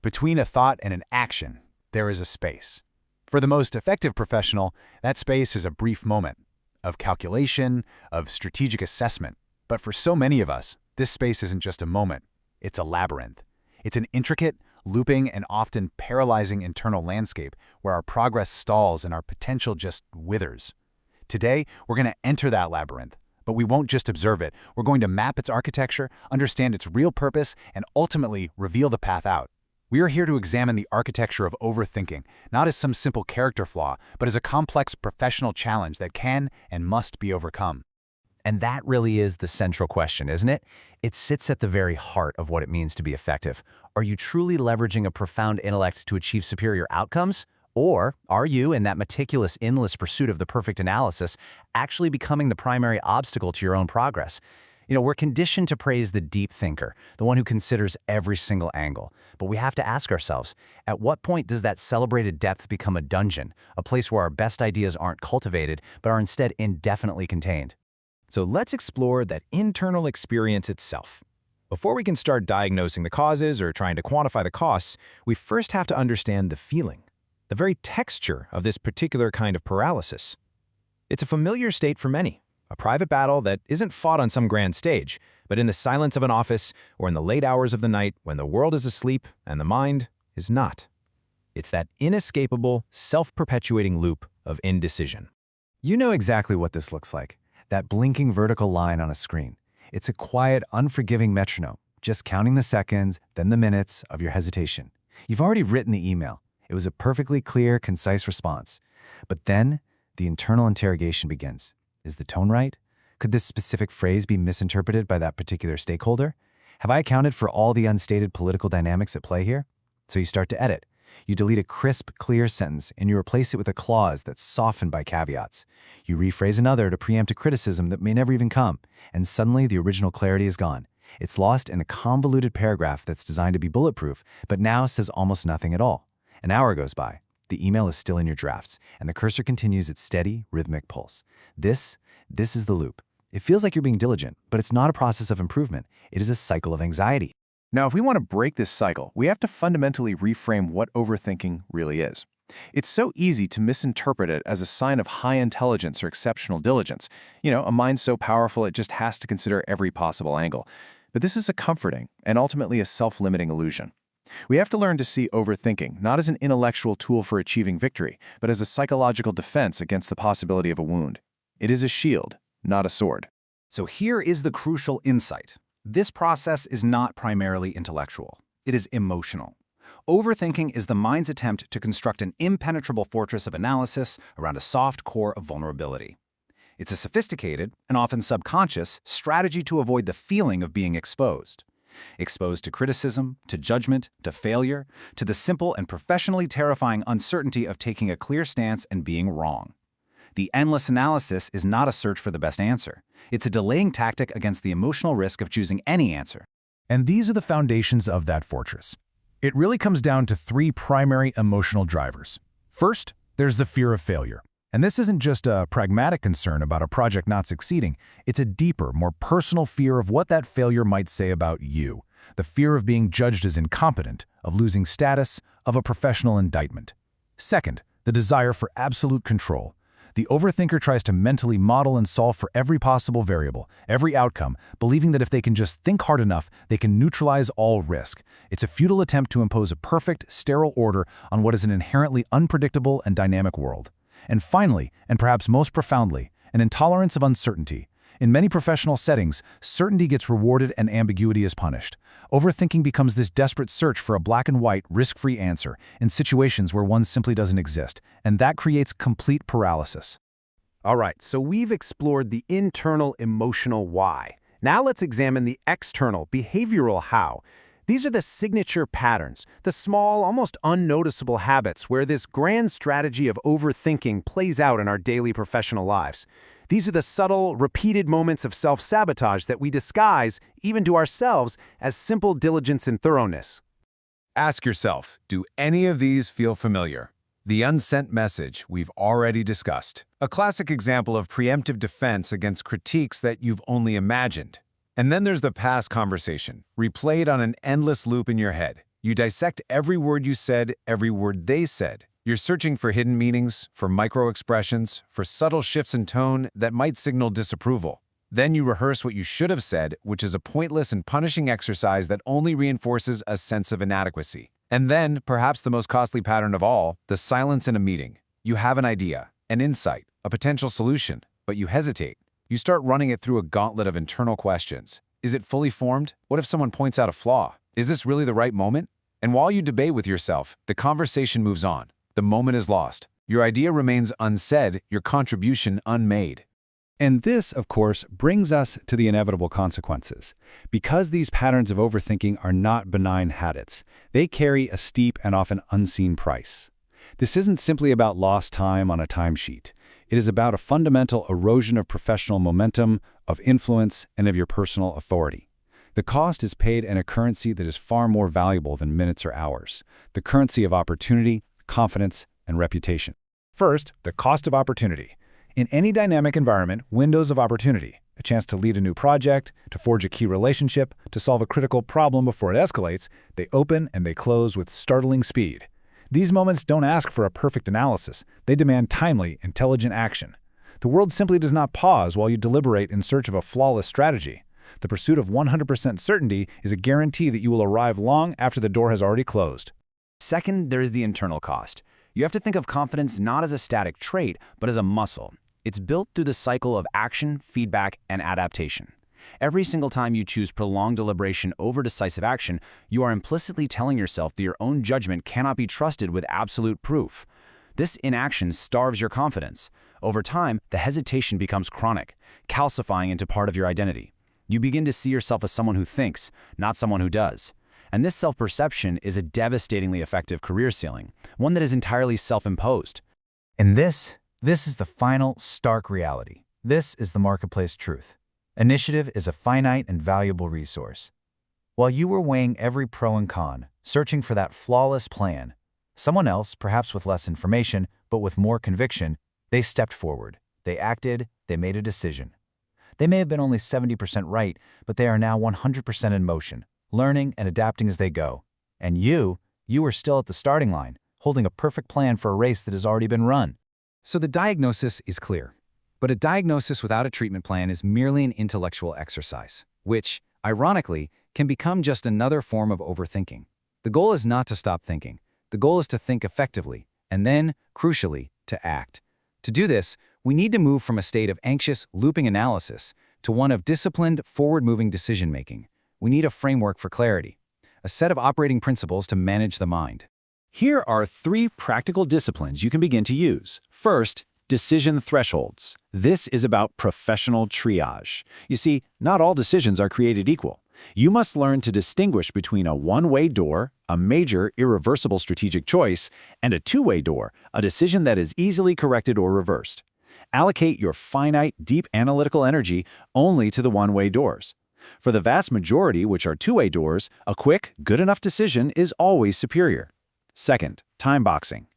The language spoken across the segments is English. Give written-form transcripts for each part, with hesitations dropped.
Between a thought and an action, there is a space. For the most effective professional, that space is a brief moment of calculation, of strategic assessment. But for so many of us, this space isn't just a moment. It's a labyrinth. It's an intricate, looping, and often paralyzing internal landscape where our progress stalls and our potential just withers. Today, we're going to enter that labyrinth, but we won't just observe it. We're going to map its architecture, understand its real purpose, and ultimately reveal the path out. We are here to examine the architecture of overthinking, not as some simple character flaw, but as a complex professional challenge that can and must be overcome. And that really is the central question, isn't it? It sits at the very heart of what it means to be effective. Are you truly leveraging a profound intellect to achieve superior outcomes? Or are you, in that meticulous, endless pursuit of the perfect analysis, actually becoming the primary obstacle to your own progress? We're conditioned to praise the deep thinker, the one who considers every single angle. But we have to ask ourselves, at what point does that celebrated depth become a dungeon, a place where our best ideas aren't cultivated, but are instead indefinitely contained? So let's explore that internal experience itself. Before we can start diagnosing the causes or trying to quantify the costs, we first have to understand the feeling, the very texture of this particular kind of paralysis. It's a familiar state for many, a private battle that isn't fought on some grand stage, but in the silence of an office or in the late hours of the night when the world is asleep and the mind is not. It's that inescapable, self-perpetuating loop of indecision. You know exactly what this looks like, that blinking vertical line on a screen. It's a quiet, unforgiving metronome, just counting the seconds, then the minutes of your hesitation. You've already written the email. It was a perfectly clear, concise response. But then, the internal interrogation begins. Is the tone right? Could this specific phrase be misinterpreted by that particular stakeholder? Have I accounted for all the unstated political dynamics at play here? So you start to edit. You delete a crisp, clear sentence, and you replace it with a clause that's softened by caveats. You rephrase another to preempt a criticism that may never even come, and suddenly the original clarity is gone. It's lost in a convoluted paragraph that's designed to be bulletproof, but now says almost nothing at all. An hour goes by. The email is still in your drafts, and the cursor continues its steady, rhythmic pulse. This is the loop. It feels like you're being diligent, but it's not a process of improvement. It is a cycle of anxiety. Now, if we want to break this cycle, we have to fundamentally reframe what overthinking really is. It's so easy to misinterpret it as a sign of high intelligence or exceptional diligence. A mind so powerful it just has to consider every possible angle. But this is a comforting and ultimately a self-limiting illusion. We have to learn to see overthinking not as an intellectual tool for achieving victory, but as a psychological defense against the possibility of a wound. It is a shield, not a sword. So here is the crucial insight. This process is not primarily intellectual. It is emotional. Overthinking is the mind's attempt to construct an impenetrable fortress of analysis around a soft core of vulnerability. It's a sophisticated, and often subconscious, strategy to avoid the feeling of being exposed. Exposed to criticism, to judgment, to failure, to the simple and professionally terrifying uncertainty of taking a clear stance and being wrong. The endless analysis is not a search for the best answer. It's a delaying tactic against the emotional risk of choosing any answer. And these are the foundations of that fortress. It really comes down to three primary emotional drivers. First, there's the fear of failure. And this isn't just a pragmatic concern about a project not succeeding. It's a deeper, more personal fear of what that failure might say about you. The fear of being judged as incompetent, of losing status, of a professional indictment. Second, the desire for absolute control. The overthinker tries to mentally model and solve for every possible variable, every outcome, believing that if they can just think hard enough, they can neutralize all risk. It's a futile attempt to impose a perfect, sterile order on what is an inherently unpredictable and dynamic world. And finally, and perhaps most profoundly, an intolerance of uncertainty. In many professional settings, certainty gets rewarded and ambiguity is punished. Overthinking becomes this desperate search for a black and white, risk-free answer in situations where one simply doesn't exist, and that creates complete paralysis. All right, so we've explored the internal emotional why. Now let's examine the external behavioral how. These are the signature patterns, the small, almost unnoticeable habits where this grand strategy of overthinking plays out in our daily professional lives. These are the subtle, repeated moments of self-sabotage that we disguise, even to ourselves, as simple diligence and thoroughness. Ask yourself, do any of these feel familiar? The unsent message we've already discussed. A classic example of preemptive defense against critiques that you've only imagined. And then there's the past conversation, replayed on an endless loop in your head. You dissect every word you said, every word they said. You're searching for hidden meanings, for micro-expressions, for subtle shifts in tone that might signal disapproval. Then you rehearse what you should have said, which is a pointless and punishing exercise that only reinforces a sense of inadequacy. And then, perhaps the most costly pattern of all, the silence in a meeting. You have an idea, an insight, a potential solution, but you hesitate. You start running it through a gauntlet of internal questions. Is it fully formed? What if someone points out a flaw? Is this really the right moment? And while you debate with yourself, the conversation moves on. The moment is lost. Your idea remains unsaid, your contribution unmade. And this, of course, brings us to the inevitable consequences. Because these patterns of overthinking are not benign habits, they carry a steep and often unseen price. This isn't simply about lost time on a timesheet. It is about a fundamental erosion of professional momentum, of influence, and of your personal authority. The cost is paid in a currency that is far more valuable than minutes or hours, the currency of opportunity, confidence, and reputation. First, the cost of opportunity. In any dynamic environment, windows of opportunity, a chance to lead a new project, to forge a key relationship, to solve a critical problem before it escalates, they open and they close with startling speed. These moments don't ask for a perfect analysis. They demand timely, intelligent action. The world simply does not pause while you deliberate in search of a flawless strategy. The pursuit of 100% certainty is a guarantee that you will arrive long after the door has already closed. Second, there is the internal cost. You have to think of confidence not as a static trait, but as a muscle. It's built through the cycle of action, feedback, and adaptation. Every single time you choose prolonged deliberation over decisive action, you are implicitly telling yourself that your own judgment cannot be trusted with absolute proof. This inaction starves your confidence. Over time, the hesitation becomes chronic, calcifying into part of your identity. You begin to see yourself as someone who thinks, not someone who does. And this self-perception is a devastatingly effective career ceiling, one that is entirely self-imposed. And this is the final, stark reality. This is the marketplace truth. Initiative is a finite and valuable resource. While you were weighing every pro and con, searching for that flawless plan, someone else, perhaps with less information, but with more conviction, they stepped forward. They acted, they made a decision. They may have been only 70% right, but they are now 100% in motion, learning and adapting as they go. And you are still at the starting line, holding a perfect plan for a race that has already been run. So the diagnosis is clear. But a diagnosis without a treatment plan is merely an intellectual exercise, which, ironically, can become just another form of overthinking. The goal is not to stop thinking. The goal is to think effectively, and then, crucially, to act. To do this, we need to move from a state of anxious, looping analysis to one of disciplined, forward-moving decision-making. We need a framework for clarity, a set of operating principles to manage the mind. Here are 3 practical disciplines you can begin to use. First, decision thresholds. This is about professional triage. You see, not all decisions are created equal. You must learn to distinguish between a one-way door, a major, irreversible strategic choice, and a two-way door, a decision that is easily corrected or reversed. Allocate your finite, deep analytical energy only to the one-way doors. For the vast majority, which are two-way doors, a quick, good enough decision is always superior. Second, time boxing.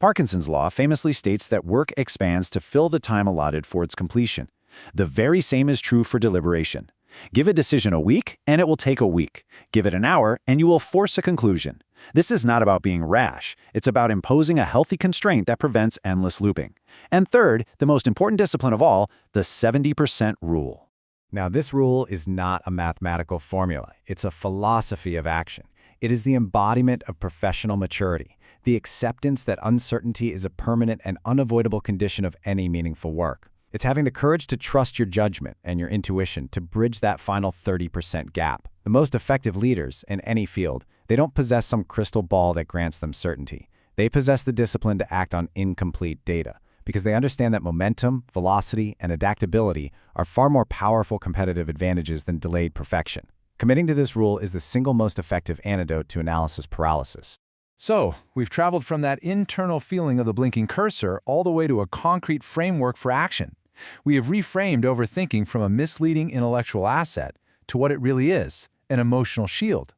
Parkinson's law famously states that work expands to fill the time allotted for its completion. The very same is true for deliberation. Give a decision a week, and it will take a week. Give it an hour, and you will force a conclusion. This is not about being rash. It's about imposing a healthy constraint that prevents endless looping. And third, the most important discipline of all, the 70% rule. Now, this rule is not a mathematical formula. It's a philosophy of action. It is the embodiment of professional maturity, the acceptance that uncertainty is a permanent and unavoidable condition of any meaningful work. It's having the courage to trust your judgment and your intuition to bridge that final 30% gap. The most effective leaders in any field, they don't possess some crystal ball that grants them certainty. They possess the discipline to act on incomplete data because they understand that momentum, velocity, and adaptability are far more powerful competitive advantages than delayed perfection. Committing to this rule is the single most effective antidote to analysis paralysis. So, we've traveled from that internal feeling of the blinking cursor all the way to a concrete framework for action. We have reframed overthinking from a misleading intellectual asset to what it really is, an emotional shield.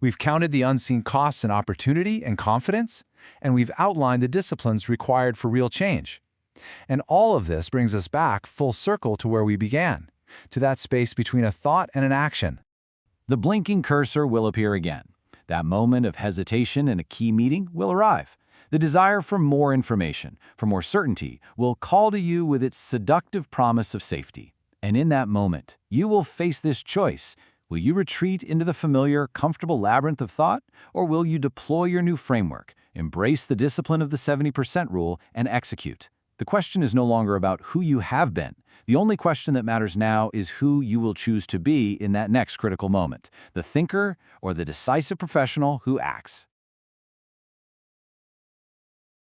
We've counted the unseen costs in opportunity and confidence, and we've outlined the disciplines required for real change. And all of this brings us back full circle to where we began, to that space between a thought and an action. The blinking cursor will appear again. That moment of hesitation in a key meeting will arrive. The desire for more information, for more certainty, will call to you with its seductive promise of safety. And in that moment, you will face this choice. Will you retreat into the familiar, comfortable labyrinth of thought, or will you deploy your new framework, embrace the discipline of the 70% rule, and execute? The question is no longer about who you have been. The only question that matters now is who you will choose to be in that next critical moment, the thinker or the decisive professional who acts.